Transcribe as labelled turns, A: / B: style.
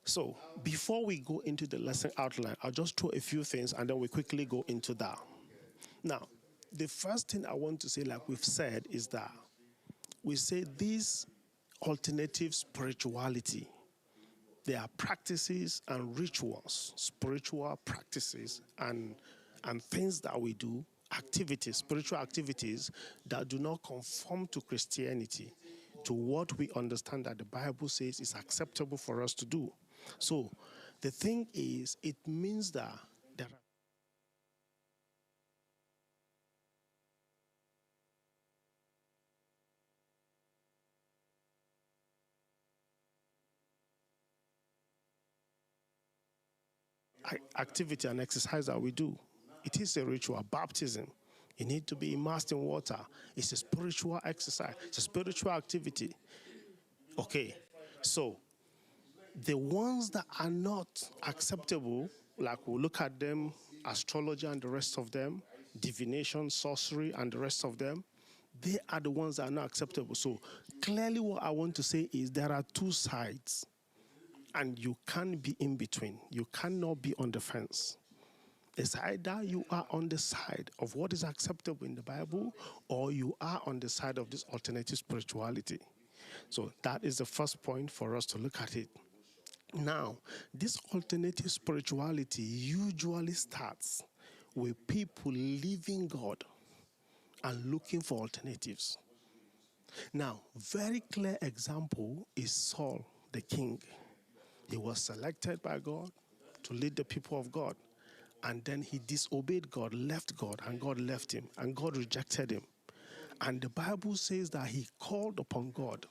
A: So before we go into the lesson outline, I'll just throw a few things and then we quickly go into that. Now, the first thing I want to say, like we've said, is that we say this alternative spirituality. There are practices and rituals, spiritual practices and things that we do, activities, spiritual activities that do not conform to Christianity, to what we understand that the Bible says is acceptable for us to do. So the thing is, it means that there are activity and exercise that we do. It is a ritual. Baptism, you need to be immersed in water. It's a spiritual exercise. It's a spiritual activity. Okay, so the ones that are not acceptable, like we'll look at them, astrology and the rest of them, divination, sorcery and the rest of them, they are the ones that are not acceptable. So clearly what I want to say is there are two sides. And you can't be in between. You cannot be on the fence. It's either you are on the side of what is acceptable in the Bible or you are on the side of this alternative spirituality. So that is the first point for us to look at it. Now, this alternative spirituality usually starts with people leaving God and looking for alternatives. Now, very clear example is Saul, the king. He was selected by God to lead the people of God. And then he disobeyed God, left God, and God left him, and God rejected him. And the Bible says that he called upon God